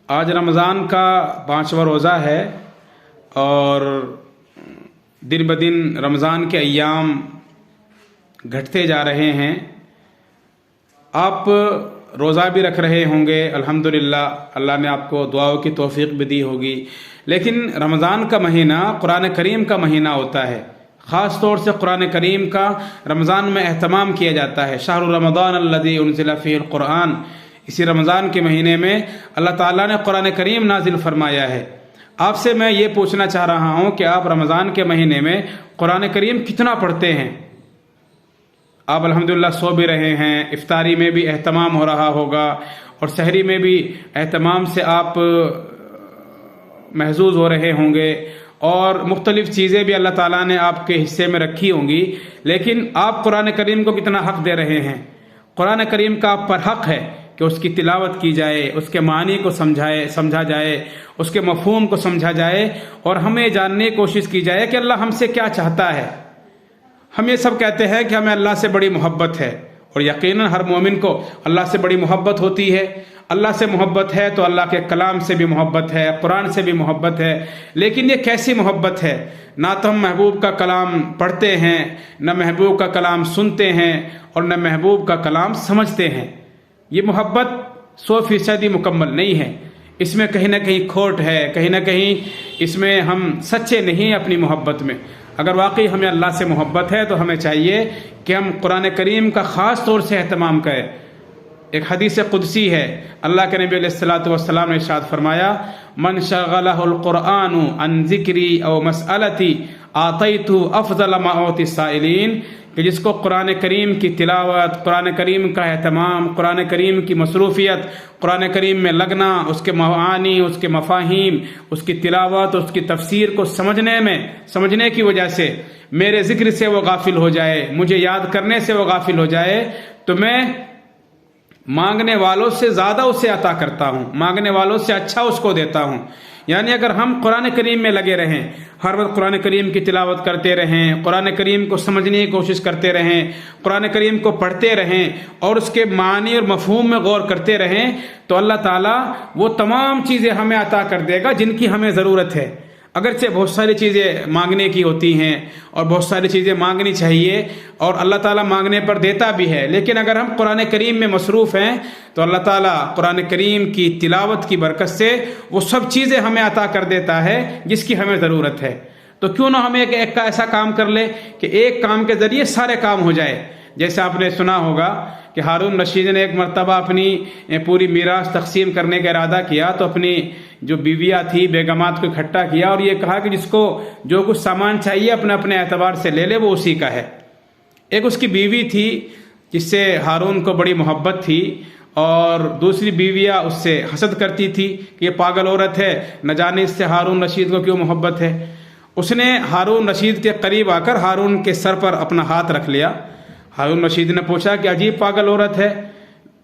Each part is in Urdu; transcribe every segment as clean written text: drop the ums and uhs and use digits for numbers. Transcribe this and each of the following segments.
آج رمضان کا 5واں روزہ ہے اور دن بدن رمضان کے ایام گھٹتے جا رہے ہیں۔ آپ روزہ بھی رکھ رہے ہوں گے، الحمدللہ اللہ نے آپ کو دعاؤں کی توفیق بھی دی ہوگی، لیکن رمضان کا مہینہ قرآن کریم کا مہینہ ہوتا ہے۔ خاص طور سے قرآن کریم کا رمضان میں اہتمام کیا جاتا ہے۔ شہر رمضان الذی انزل فیہ القرآن، اسی رمضان کے مہینے میں اللہ تعالیٰ نے قرآن کریم نازل فرمایا ہے۔ آپ سے میں یہ پوچھنا چاہ رہا ہوں کہ آپ رمضان کے مہینے میں قرآن کریم کتنا پڑھتے ہیں؟ آپ الحمدللہ سو بھی رہے ہیں، افطاری میں بھی اہتمام ہو رہا ہوگا اور سحری میں بھی اہتمام سے آپ محظوظ ہو رہے ہوں گے، اور مختلف چیزیں بھی اللہ تعالیٰ نے آپ کے حصے میں رکھی ہوں گی، لیکن آپ قرآن کریم کو کتنا حق دے رہے ہیں؟ قرآن کریم کا آپ پر حق ہے کہ اس کی تلاوت کی جائے، اس کے معنی کو سمجھا جائے، اس کے مفہوم کو سمجھا جائے، اور ہمیں جاننے کی کوشش کی جائے کہ اللہ ہم سے کیا چاہتا ہے۔ ہم یہ سب کہتے ہیں کہ ہمیں اللہ سے بڑی محبت ہے، اور یقیناً ہر مومن کو اللہ سے بڑی محبت ہوتی ہے۔ اللہ سے محبت ہے تو اللہ کے کلام سے بھی محبت ہے، قرآن سے بھی محبت ہے، لیکن یہ کیسی محبت ہے؟ نہ تو ہم محبوب کا کلام پڑھتے ہیں، نہ محبوب کا کلام سنتے ہیں، اور نہ محبوب کا کلام سمجھتے ہیں۔ یہ محبت 100% مکمل نہیں ہے، اس میں کہیں نہ کہیں کھوٹ ہے، کہیں نہ کہیں اس میں ہم سچے نہیں ہیں اپنی محبت میں۔ اگر واقعی ہمیں اللہ سے محبت ہے تو ہمیں چاہیے کہ ہم قرآن کریم کا خاص طور سے اہتمام کریں۔ ایک حدیث قدسی ہے، اللہ کے نبی علیہ الصلوۃ والسلام نے ارشاد فرمایا، من شغلہ القرآن عن ذکری او مسئلتی آتیتہ افضل ما اعطی السائلین، کہ جس کو قرآن کریم کی تلاوت، قرآن کریم کا اہتمام، قرآن کریم کی مصروفیت، قرآن کریم میں لگنا، اس کے معانی، اس کے مفاہیم، اس کی تلاوت، اس کی تفسیر کو سمجھنے کی وجہ سے میرے ذکر سے وہ غافل ہو جائے، مجھے یاد کرنے سے وہ غافل ہو جائے، تو میں مانگنے والوں سے زیادہ اسے عطا کرتا ہوں، مانگنے والوں سے اچھا اس کو دیتا ہوں۔ یعنی اگر ہم قرآن کریم میں لگے رہیں، ہر وقت قرآن کریم کی تلاوت کرتے رہیں، قرآن کریم کو سمجھنے کی کوشش کرتے رہیں، قرآن کریم کو پڑھتے رہیں اور اس کے معنی اور مفہوم میں غور کرتے رہیں، تو اللہ تعالیٰ وہ تمام چیزیں ہمیں عطا کر دے گا جن کی ہمیں ضرورت ہے۔ اگرچہ بہت ساری چیزیں مانگنے کی ہوتی ہیں اور بہت ساری چیزیں مانگنی چاہیے، اور اللہ تعالیٰ مانگنے پر دیتا بھی ہے، لیکن اگر ہم قرآن کریم میں مصروف ہیں تو اللہ تعالیٰ قرآن کریم کی تلاوت کی برکت سے وہ سب چیزیں ہمیں عطا کر دیتا ہے جس کی ہمیں ضرورت ہے۔ تو کیوں نہ ہم ایک ایسا کام کر لیں کہ ایک کام کے ذریعے سارے کام ہو جائے۔ جیسے آپ نے سنا ہوگا کہ ہارون رشید نے ایک مرتبہ اپنی پوری میراث تقسیم کرنے کا ارادہ کیا، تو اپنی جو بیویاں تھی، بیگمات کو اکٹھا کیا اور یہ کہا کہ جس کو جو کچھ سامان چاہیے اپنے اپنے اعتبار سے لے لے، وہ اسی کا ہے۔ ایک اس کی بیوی تھی جس سے ہارون کو بڑی محبت تھی، اور دوسری بیویاں اس سے حسد کرتی تھی کہ یہ پاگل عورت ہے، نہ جانے اس سے ہارون رشید کو کیوں محبت ہے۔ اس نے ہارون رشید کے قریب آ کر ہارون کے سر پر اپنا ہاتھ رکھ لیا۔ ہارون رشید نے پوچھا کہ عجیب پاگل عورت ہے،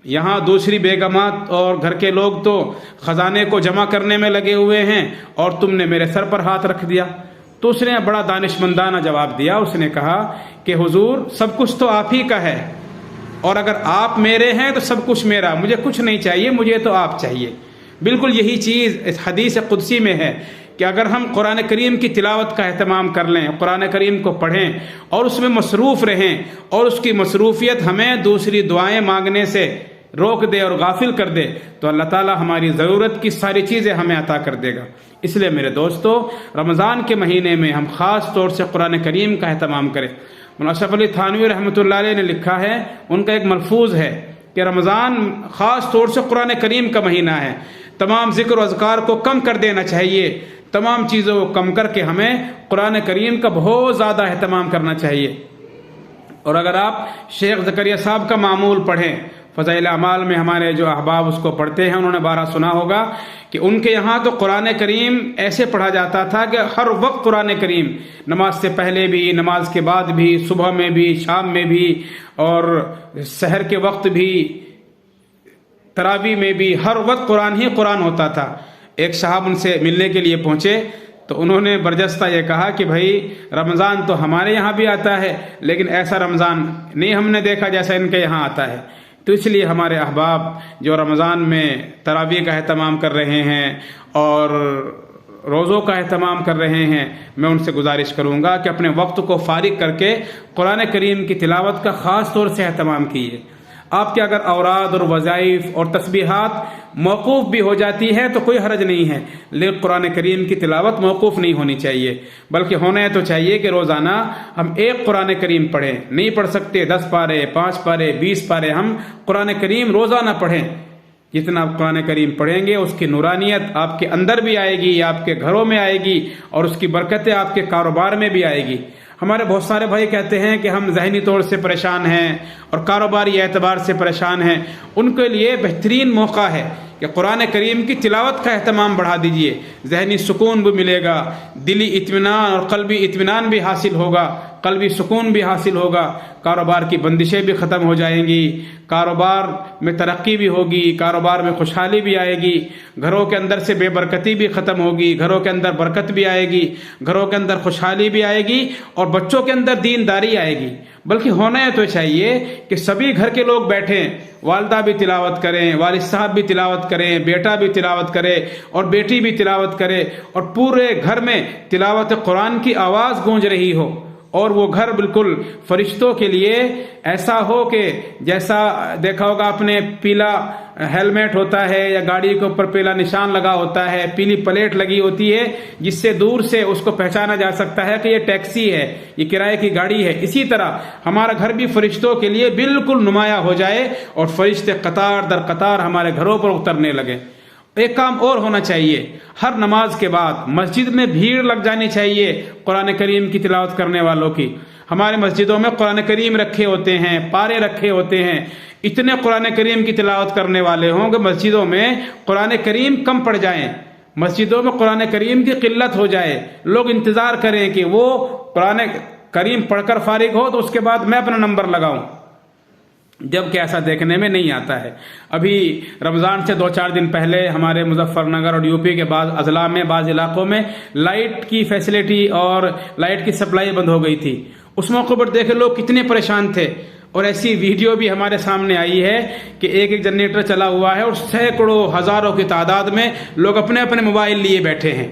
یہاں دوسری بیگمات اور گھر کے لوگ تو خزانے کو جمع کرنے میں لگے ہوئے ہیں اور تم نے میرے سر پر ہاتھ رکھ دیا۔ تو اس نے بڑا دانشمندانہ جواب دیا، اس نے کہا کہ حضور سب کچھ تو آپ ہی کا ہے، اور اگر آپ میرے ہیں تو سب کچھ میرا، مجھے کچھ نہیں چاہیے، مجھے تو آپ چاہیے۔ بالکل یہی چیز اس حدیث قدسی میں ہے کہ اگر ہم قرآن کریم کی تلاوت کا اہتمام کر لیں، قرآن کریم کو پڑھیں اور اس میں مصروف رہیں، اور اس کی مصروفیت ہمیں دوسری دعائیں مانگنے سے روک دے اور غافل کر دے، تو اللہ تعالیٰ ہماری ضرورت کی ساری چیزیں ہمیں عطا کر دے گا۔ اس لیے میرے دوستو، رمضان کے مہینے میں ہم خاص طور سے قرآن کریم کا اہتمام کریں۔ مولانا اشرف علی تھانوی رحمۃ اللہ علیہ نے لکھا ہے، ان کا ایک ملفوظ ہے کہ رمضان خاص طور سے قرآن کریم کا مہینہ ہے، تمام ذکر و اذکار کو کم کر دینا چاہیے، تمام چیزوں کو کم کر کے ہمیں قرآن کریم کا بہت زیادہ اہتمام کرنا چاہیے۔ اور اگر آپ شیخ زکریا صاحب کا معمول پڑھیں، فضائل اعمال میں ہمارے جو احباب اس کو پڑھتے ہیں، انہوں نے بارہ سنا ہوگا کہ ان کے یہاں تو قرآن کریم ایسے پڑھا جاتا تھا کہ ہر وقت قرآن کریم، نماز سے پہلے بھی، نماز کے بعد بھی، صبح میں بھی، شام میں بھی، اور سحر کے وقت بھی، تراویح میں بھی، ہر وقت قرآن ہی قرآن ہوتا تھا۔ ایک صاحب ان سے ملنے کے لیے پہنچے تو انہوں نے برجستہ یہ کہا کہ بھائی رمضان تو ہمارے یہاں بھی آتا ہے، لیکن ایسا رمضان نہیں ہم نے دیکھا جیسا ان کے یہاں آتا ہے۔ تو اس لیے ہمارے احباب جو رمضان میں تراویح کا اہتمام کر رہے ہیں اور روزوں کا اہتمام کر رہے ہیں، میں ان سے گزارش کروں گا کہ اپنے وقت کو فارغ کر کے قرآن کریم کی تلاوت کا خاص طور سے اہتمام کیجیے۔ آپ کے اگر اوراد اور وظائف اور تسبیحات موقوف بھی ہو جاتی ہے تو کوئی حرج نہیں ہے، لیکن قرآن کریم کی تلاوت موقوف نہیں ہونی چاہیے، بلکہ ہونا تو چاہیے کہ روزانہ ہم ایک قرآن کریم پڑھیں۔ نہیں پڑھ سکتے 10 پارے، 5 پارے، 20 پارے، ہم قرآن کریم روزانہ پڑھیں۔ جتنا آپ قرآن کریم پڑھیں گے اس کی نورانیت آپ کے اندر بھی آئے گی، آپ کے گھروں میں آئے گی، اور اس کی برکتیں آپ کے کاروبار میں بھی آئے گی۔ ہمارے بہت سارے بھائی کہتے ہیں کہ ہم ذہنی طور سے پریشان ہیں اور کاروباری اعتبار سے پریشان ہیں، ان کے لیے بہترین موقع ہے کہ قرآن کریم کی تلاوت کا اہتمام بڑھا دیجئے۔ ذہنی سکون بھی ملے گا، دلی اطمینان اور قلبی اطمینان بھی حاصل ہوگا، قلبی سکون بھی حاصل ہوگا، کاروبار کی بندشیں بھی ختم ہو جائیں گی، کاروبار میں ترقی بھی ہوگی، کاروبار میں خوشحالی بھی آئے گی، گھروں کے اندر سے بے برکتی بھی ختم ہوگی، گھروں کے اندر برکت بھی آئے گی، گھروں کے اندر خوشحالی بھی آئے گی، اور بچوں کے اندر دینداری آئے گی۔ بلکہ ہونا ہے تو چاہیے کہ سبھی گھر کے لوگ بیٹھیں، والدہ بھی تلاوت کریں، والد صاحب بھی تلاوت کریں، بیٹا بھی تلاوت کرے اور بیٹی بھی تلاوت کرے، اور پورے گھر میں تلاوت قرآن کی آواز گونج رہی ہو، اور وہ گھر بالکل فرشتوں کے لیے ایسا ہو کہ جیسا دیکھا ہوگا آپ نے پیلا ہیلمٹ ہوتا ہے یا گاڑی کے اوپر پیلا نشان لگا ہوتا ہے، پیلی پلیٹ لگی ہوتی ہے جس سے دور سے اس کو پہچانا جا سکتا ہے کہ یہ ٹیکسی ہے، یہ کرائے کی گاڑی ہے۔ اسی طرح ہمارا گھر بھی فرشتوں کے لیے بالکل نمایاں ہو جائے اور فرشتے قطار در قطار ہمارے گھروں پر اترنے لگے۔ ایک کام اور ہونا چاہیے، ہر نماز کے بعد مسجد میں بھیڑ لگ جانی چاہیے قرآن کریم کی تلاوت کرنے والوں کی۔ ہمارے مسجدوں میں قرآن کریم رکھے ہوتے ہیں، پارے رکھے ہوتے ہیں، اتنے قرآن کریم کی تلاوت کرنے والے ہوں کہ مسجدوں میں قرآن کریم کم پڑ جائیں، مسجدوں میں قرآن کریم کی قلت ہو جائے، لوگ انتظار کریں کہ وہ قرآن کریم پڑھ کر فارغ ہو تو اس کے بعد میں اپنا نمبر لگاؤں، جبکہ ایسا دیکھنے میں نہیں آتا ہے۔ ابھی رمضان سے 2-4 دن پہلے ہمارے مظفر نگر اور یو پی کے بعض اضلاع میں، بعض علاقوں میں لائٹ کی فیسلٹی اور لائٹ کی سپلائی بند ہو گئی تھی۔ اس موقع پر دیکھے لوگ کتنے پریشان تھے، اور ایسی ویڈیو بھی ہمارے سامنے آئی ہے کہ ایک جنریٹر چلا ہوا ہے اور سینکڑوں ہزاروں کی تعداد میں لوگ اپنے اپنے موبائل لیے بیٹھے ہیں۔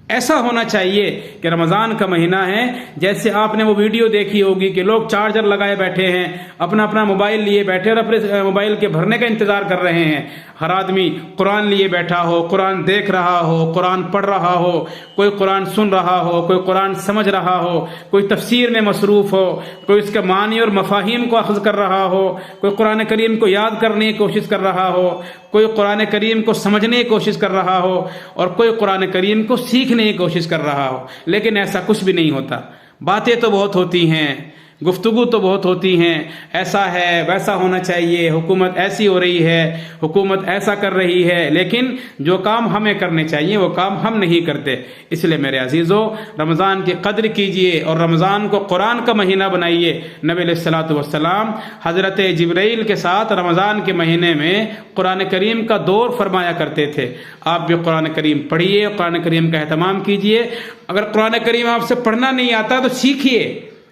ایسا ہونا چاہیے کہ رمضان کا مہینہ ہے، جیسے آپ نے وہ ویڈیو دیکھی ہوگی کہ لوگ چارجر لگائے بیٹھے ہیں، اپنا اپنا موبائل لیے بیٹھے اور اپنے موبائل کے بھرنے کا انتظار کر رہے ہیں۔ ہر آدمی قرآن لیے بیٹھا ہو، قرآن دیکھ رہا ہو، قرآن پڑھ رہا ہو، کوئی قرآن سن رہا ہو، کوئی قرآن سمجھ رہا ہو، کوئی تفسیر میں مصروف ہو، کوئی اس کے معنی اور مفاہیم کو اخذ کر رہا ہو، کوئی قرآن کریم کو یاد کرنے کی کوشش کر رہا ہو، کوئی قرآن کریم کو سمجھنے کی کوشش کر رہا ہو، اور کوئی قرآن کریم کو سیکھنے کی کوشش کر رہا ہو۔ لیکن ایسا کچھ بھی نہیں ہوتا، باتیں تو بہت ہوتی ہیں، گفتگو تو بہت ہوتی ہیں، ایسا ہے ویسا ہونا چاہیے، حکومت ایسی ہو رہی ہے، حکومت ایسا کر رہی ہے، لیکن جو کام ہمیں کرنے چاہیے وہ کام ہم نہیں کرتے۔ اس لیے میرے عزیزو، رمضان کی قدر کیجئے اور رمضان کو قرآن کا مہینہ بنائیے۔ نبی علیہ الصلوۃ والسلام حضرت جبرائیل کے ساتھ رمضان کے مہینے میں قرآن کریم کا دور فرمایا کرتے تھے۔ آپ بھی قرآن کریم پڑھیے، قرآن کریم کا اہتمام کیجئے۔ اگر قرآن کریم آپ سے پڑھنا نہیں آتا تو سیکھیے،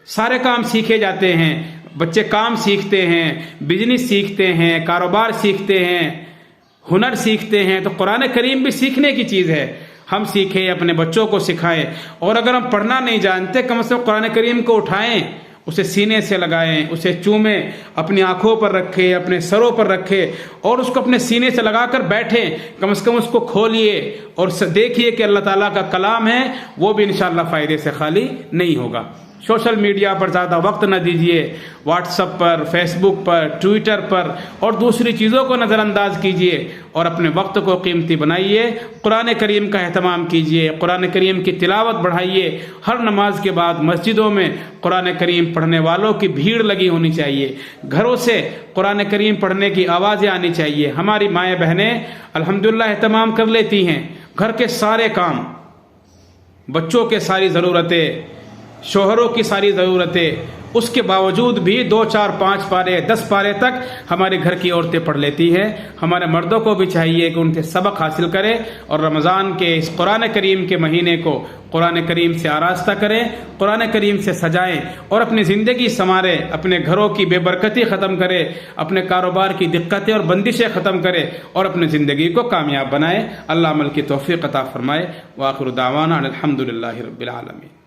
سارے کام سیکھے جاتے ہیں، بچے کام سیکھتے ہیں، بزنس سیکھتے ہیں، کاروبار سیکھتے ہیں، ہنر سیکھتے ہیں، تو قرآن کریم بھی سیکھنے کی چیز ہے۔ ہم سیکھیں، اپنے بچوں کو سکھائیں، اور اگر ہم پڑھنا نہیں جانتے کم از کم قرآن کریم کو اٹھائیں، اسے سینے سے لگائیں، اسے چومیں، اپنی آنکھوں پر رکھیں، اپنے سروں پر رکھیں، اور اس کو اپنے سینے سے لگا کر بیٹھیں، کم از کم اس کو کھولیے اور دیکھیے کہ اللہ تعالیٰ کا کلام ہے، وہ بھی انشاءاللہ فائدے سے خالی نہیں ہوگا۔ سوشل میڈیا پر زیادہ وقت نہ دیجیے، واٹس ایپ پر، فیس بک پر، ٹویٹر پر اور دوسری چیزوں کو نظر انداز کیجیے، اور اپنے وقت کو قیمتی بنائیے۔ قرآن کریم کا اہتمام کیجیے، قرآن کریم کی تلاوت بڑھائیے۔ ہر نماز کے بعد مسجدوں میں قرآن کریم پڑھنے والوں کی بھیڑ لگی ہونی چاہیے، گھروں سے قرآن کریم پڑھنے کی آوازیں آنی چاہیے۔ ہماری مائیں بہنیں الحمدللہ اہتمام کر لیتی ہیں، گھر کے سارے کام، بچوں کے ساری ضرورتیں، شوہروں کی ساری ضرورتیں، اس کے باوجود بھی 2 4 5 پارے 10 پارے تک ہمارے گھر کی عورتیں پڑھ لیتی ہیں۔ ہمارے مردوں کو بھی چاہیے کہ ان سے سبق حاصل کرے اور رمضان کے اس قرآن کریم کے مہینے کو قرآن کریم سے آراستہ کریں، قرآن کریم سے سجائیں اور اپنی زندگی سنواریں، اپنے گھروں کی بے برکتی ختم کرے، اپنے کاروبار کی دقتیں اور بندشیں ختم کرے اور اپنی زندگی کو کامیاب بنائے۔ اللہ عمل کی توفیق عطا فرمائے۔ وآخر دعوانا الحمدللہ رب العالمین۔